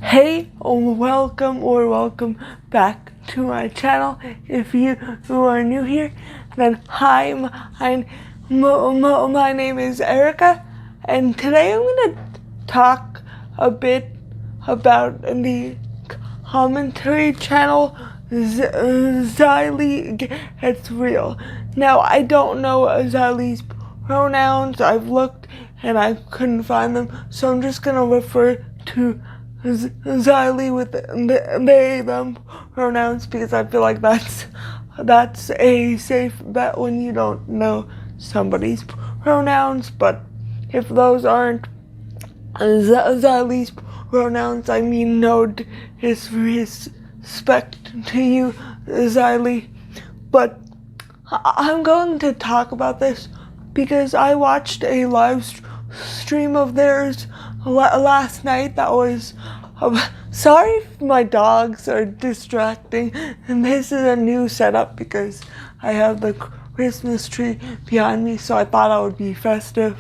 Hey, welcome back to my channel. If you who are new here, then hi, my name is Erica, and today I'm going to talk a bit about the commentary channel Xylie Gets Real. Now, I don't know Xylie's pronouns. I've looked and I couldn't find them, so I'm just going to refer to Xylie with they, them pronouns because I feel like that's a safe bet when you don't know somebody's pronouns. But if those aren't Xylie's pronouns, I mean no disrespect to you, Xylie. But I'm going to talk about this because I watched a live stream of theirs last night that was sorry if my dogs are distracting, and this is a new setup because I have the Christmas tree behind me, so I thought I would be festive,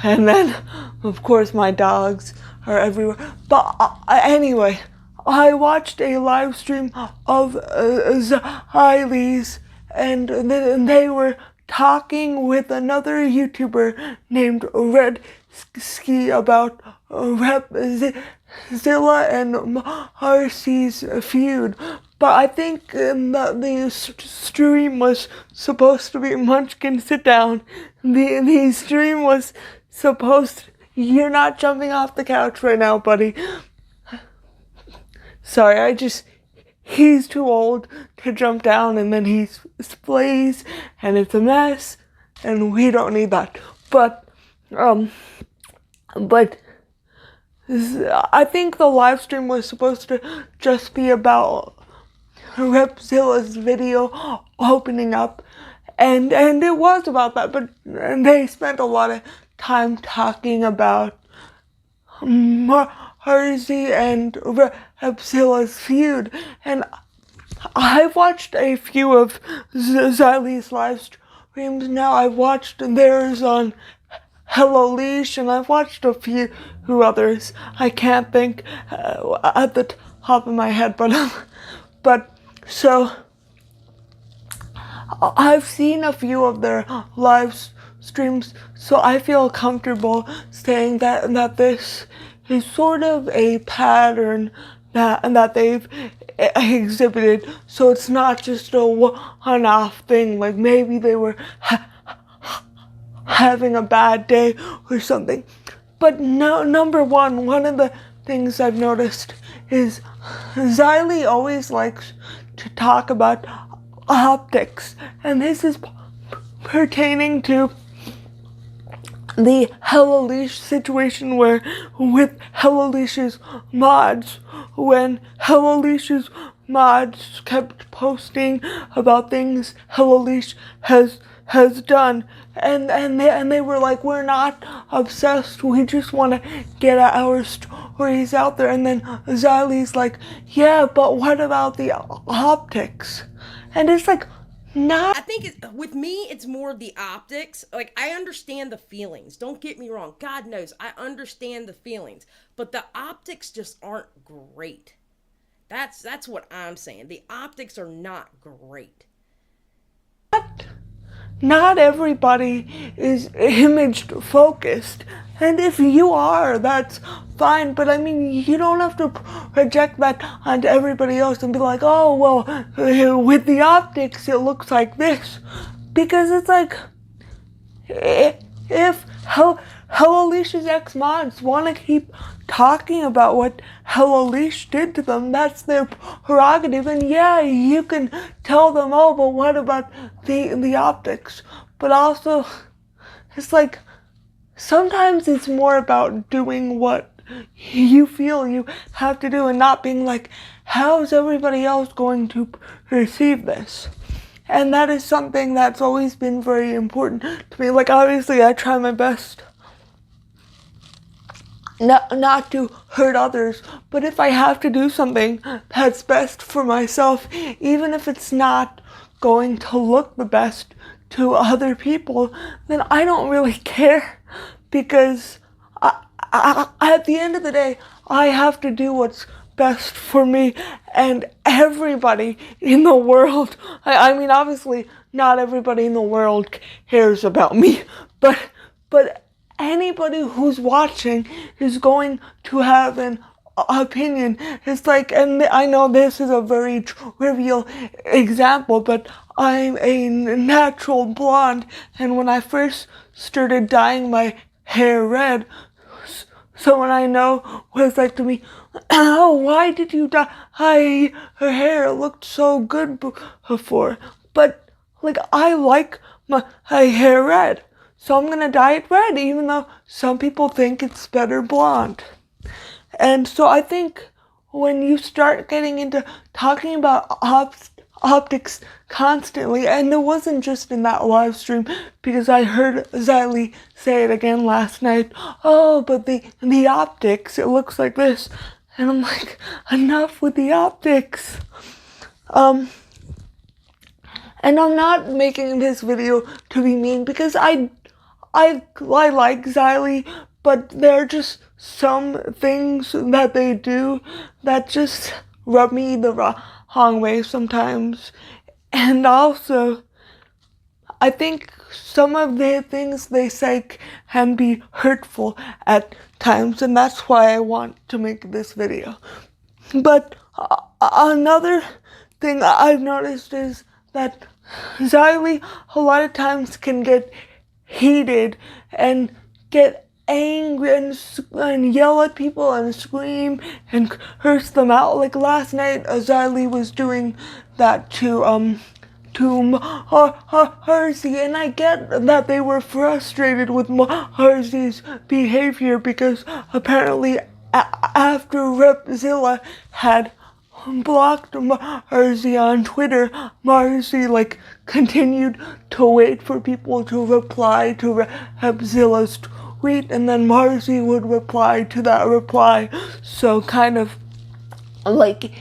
and then of course my dogs are everywhere. But anyway, I watched a live stream of Xylie's, and they were talking with another YouTuber named Repzilla about Repzilla and Marsii's feud. But I think the stream was supposed to be Munchkin, sit down. The stream was supposed to, you're not jumping off the couch right now, buddy. Sorry, he's too old to jump down, and then he splays, and it's a mess, and we don't need that. But I think the live stream was supposed to just be about Repzilla's video opening up, and it was about that, but they spent a lot of time talking about Marsii and Repzilla's feud, and I've watched a few of Xylie's live streams now. I've watched theirs on Hello Leash, and I've watched a few others. I can't think at the top of my head, but so I've seen a few of their live streams, so I feel comfortable saying that this is sort of a pattern that they've exhibited, so it's not just a one-off thing, like maybe they were having a bad day or something. But no, number one of the things I've noticed is Xylie always likes to talk about optics, and this is pertaining to the Hello Leash situation, where with Hello Leash's mods, when Hello Leash's mods kept posting about things Hello Leash has done, and they were like, we're not obsessed, we just want to get our stories out there. And then Xylie's like, yeah, but what about the optics? And it's like, I think with me, it's more the optics. Like, I understand the feelings. Don't get me wrong. God knows, I understand the feelings. But the optics just aren't great. That's what I'm saying. The optics are not great. Not everybody is image focused, and if you are, that's fine, but I mean, you don't have to project that onto everybody else and be like, oh, well, with the optics it looks like this, because it's like, if Hello Leash's ex-mods want to keep talking about what Hello Leash did to them, that's their prerogative, and yeah, you can tell them, oh, but what about the optics? But also, it's like, sometimes it's more about doing what you feel you have to do and not being like, how's everybody else going to perceive this? And that is something that's always been very important to me. Like, obviously, I try my best not to hurt others, but if I have to do something that's best for myself, even if it's not going to look the best to other people, then I don't really care, because at the end of the day, I have to do what's best for me and everybody in the world. I mean, obviously, not everybody in the world cares about me, but anybody who's watching is going to have an opinion. It's like, and I know this is a very trivial example, but I'm a natural blonde, and when I first started dyeing my hair red, someone I know was like to me, "Oh, why did you dye her hair? It looked so good before." But like, I like my hair red, so I'm gonna dye it red, even though some people think it's better blonde. And so I think when you start getting into talking about optics constantly, and it wasn't just in that live stream, because I heard Xylie say it again last night, "Oh, but the optics, it looks like this." And I'm like, enough with the optics. And I'm not making this video to be mean, because I like Xylie, but there are just some things that they do that just rub me the wrong way sometimes. And also, I think some of the things they say can be hurtful at times, and that's why I want to make this video. But another thing I've noticed is that Xylie a lot of times can get heated and get angry and yell at people and scream and curse them out. Like last night, Xylie was doing that to Marsii, and I get that they were frustrated with Marsii's behavior, because apparently after Repzilla had blocked Marsii on Twitter, Marsii continued to wait for people to reply to Repzilla's tweet, and then Marsii would reply to that reply, so kind of like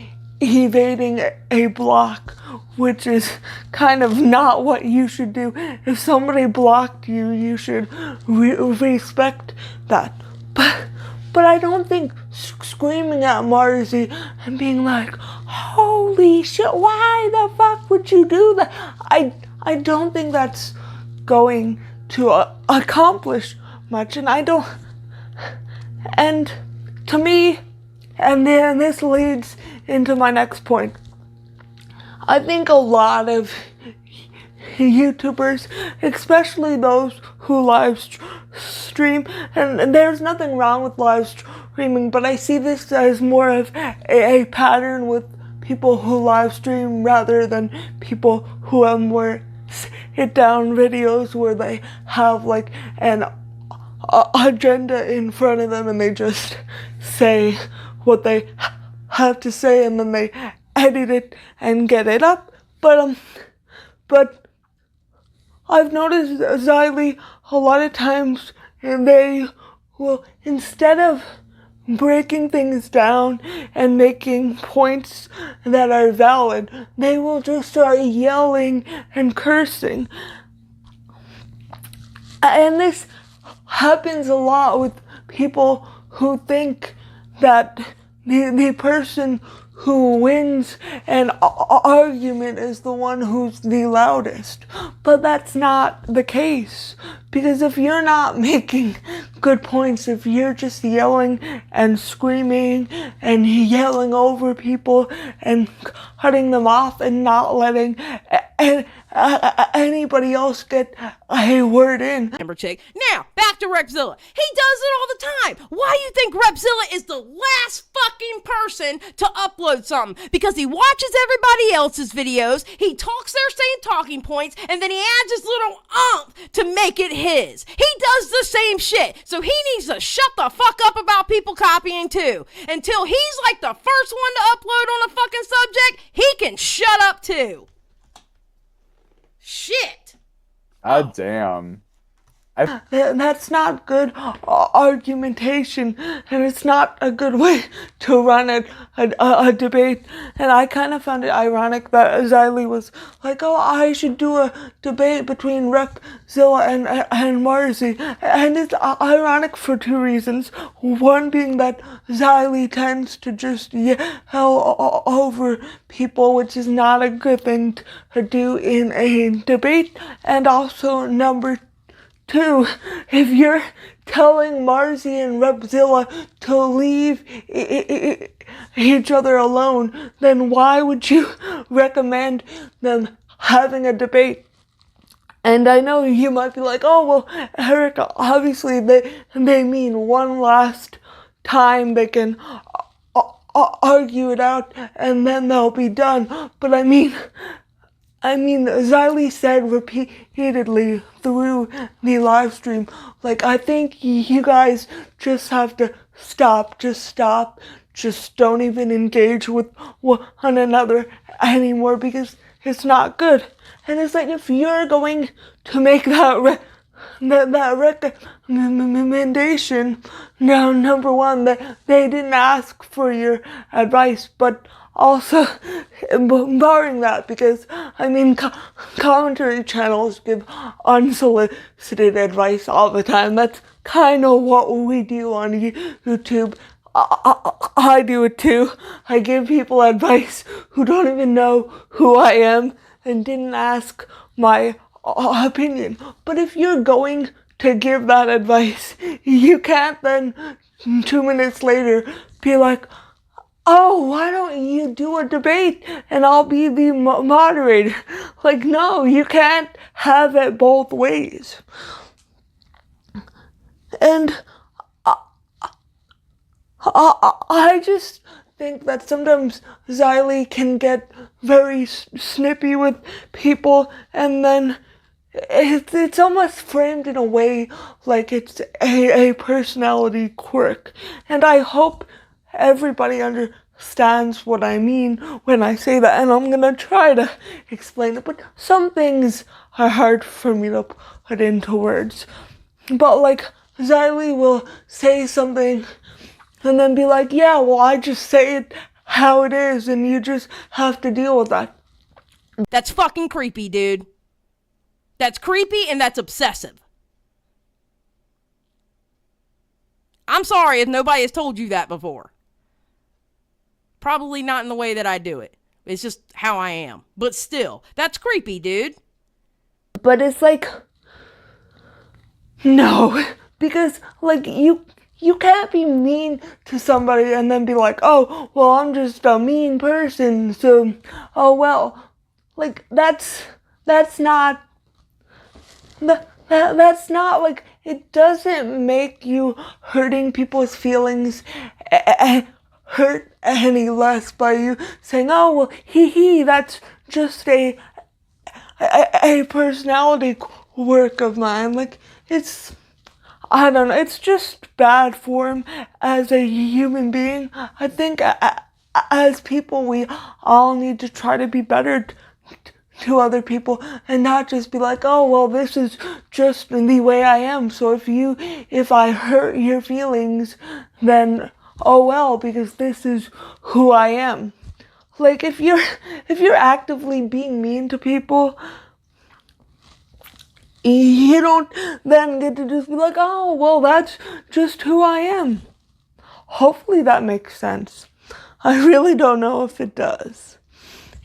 evading a block, which is kind of not what you should do. If somebody blocked you, you should respect that. But I don't think screaming at Marsii and being like, "Holy shit, why the fuck would you do that?" I don't think that's going to accomplish much, and to me, and then this leads into my next point. I think a lot of YouTubers, especially those who live stream, and there's nothing wrong with live streaming, but I see this as more of a pattern with people who live stream rather than people who have more sit-down videos where they have like an agenda in front of them and they just say what they have to say and then they edit it and get it up. But I've noticed Xylie a lot of times, and they will, instead of breaking things down and making points that are valid, they will just start yelling and cursing. And this happens a lot with people who think that the person who wins an argument is the one who's the loudest. But that's not the case. Because if you're not making good points, if you're just yelling and screaming and yelling over people and cutting them off and not letting anybody else get a word in. Chick. Now, back to Repzilla. He does it all the time. Why do you think Repzilla is the last fucking person to upload something? Because he watches everybody else's videos, he talks their same talking points, and then he adds his little umph to make it his. He does the same shit. So he needs to shut the fuck up about people copying too. Until he's like the first one to upload on a fucking subject, he can shut up too. Shit. God damn. That's not good argumentation, and it's not a good way to run a debate. And I kind of found it ironic that Xylie was like, oh, I should do a debate between Repzilla and Marsii. And it's ironic for two reasons. One being that Xylie tends to just yell over people, which is not a good thing to do in a debate. And also, number two, if you're telling Marsii and Repzilla to leave each other alone, then why would you recommend them having a debate? And I know you might be like, oh, well, Eric, obviously they mean one last time they can argue it out and then they'll be done. But I mean, Xylie said repeatedly through the live stream, like, I think you guys just have to stop. Just don't even engage with one another anymore because it's not good. And it's like, if you're going to make that recommendation, now, number one, that they didn't ask for your advice, but also, barring that, because, commentary channels give unsolicited advice all the time. That's kind of what we do on YouTube. I do it too. I give people advice who don't even know who I am and didn't ask my opinion. But if you're going to give that advice, you can't then 2 minutes later be like, oh, why don't you do a debate and I'll be the moderator? Like, no, you can't have it both ways. And I just think that sometimes Xylie can get very snippy with people, and then it's almost framed in a way like it's a personality quirk. And I hope everybody understands what I mean when I say that, and I'm gonna try to explain it, but some things are hard for me to put into words. But like, Xylie will say something and then be like, yeah, well, I just say it how it is and you just have to deal with that. That's fucking creepy, dude. That's creepy and that's obsessive. I'm sorry if nobody has told you that before. Probably not in the way that I do it. It's just how I am. But still, that's creepy, dude. But it's like, no, because like you can't be mean to somebody and then be like, oh, well, I'm just a mean person, so, oh, well, like, that's not like, it doesn't make you hurting people's feelings hurt any less by you saying, oh, well, that's just a personality quirk of mine. Like, I don't know, it's just bad form as a human being. I think as people, we all need to try to be better to other people and not just be like, oh, well, this is just the way I am. So if I hurt your feelings, then, oh, well, because this is who I am. Like, if you're actively being mean to people, you don't then get to just be like, oh, well, that's just who I am. Hopefully that makes sense. I really don't know if it does.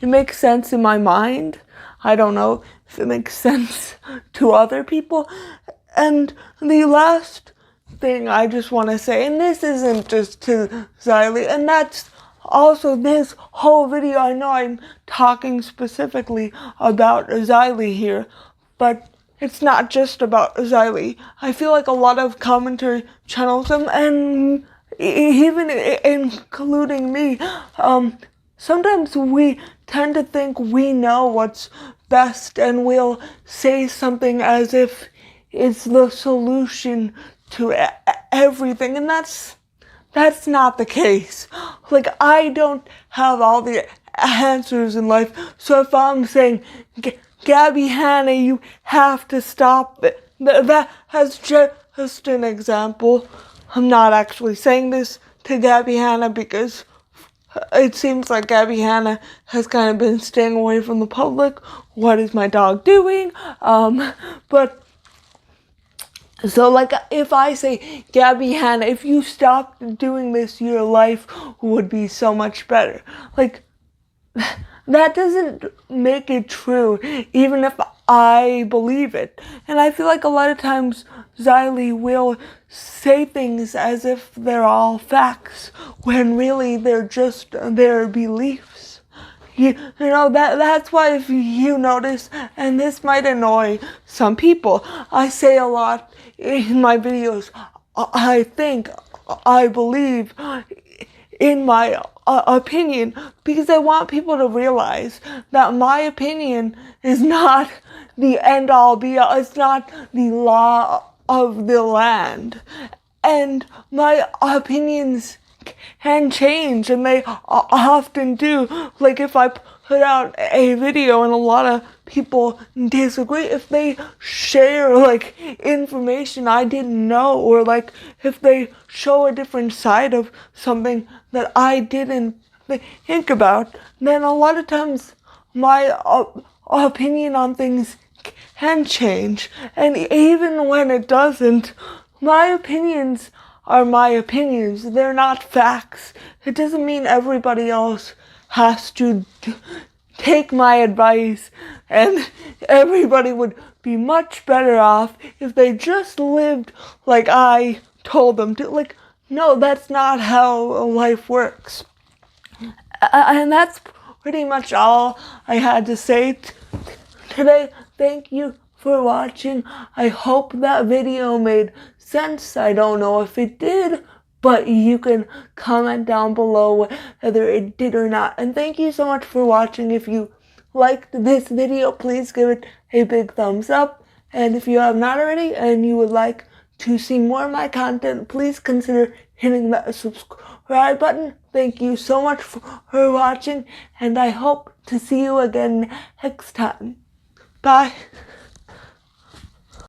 It makes sense in my mind. I don't know if it makes sense to other people. And the last thing I just want to say, and this isn't just to Xylie, and that's also this whole video. I know I'm talking specifically about Xylie here, but it's not just about Xylie. I feel like a lot of commentary channels, and even including me, sometimes we tend to think we know what's best, and we'll say something as if it's the solution to everything, and that's not the case. Like, I don't have all the answers in life, so if I'm saying, Gabby Hanna, you have to stop that has just an example. I'm not actually saying this to Gabby Hanna because it seems like Gabby Hanna has kind of been staying away from the public. What is my dog doing? But so, like, if I say, Gabby Hanna, if you stopped doing this, your life would be so much better. Like, that doesn't make it true, even if I believe it. And I feel like a lot of times Xylie will say things as if they're all facts, when really they're just their beliefs. You know, that's why, if you notice, and this might annoy some people, I say a lot in my videos, I think, I believe, in my opinion, because I want people to realize that my opinion is not the end-all be-all. It's not the law of the land. And my opinions can change, and they often do. Like, if I put out a video and a lot of people disagree, if they share, like, information I didn't know, or, like, if they show a different side of something that I didn't think about, then a lot of times my opinion on things can change. And even when it doesn't, my opinions are my opinions. They're not facts. It doesn't mean everybody else has to take my advice, and everybody would be much better off if they just lived like I told them to. Like, no, that's not how life works. And that's pretty much all I had to say today. Thank you for watching. I hope that video made sense. I don't know if it did, but you can comment down below whether it did or not. And thank you so much for watching. If you liked this video, please give it a big thumbs up. And if you have not already and you would like to see more of my content, please consider hitting that subscribe button. Thank you so much for watching, and I hope to see you again next time. Bye.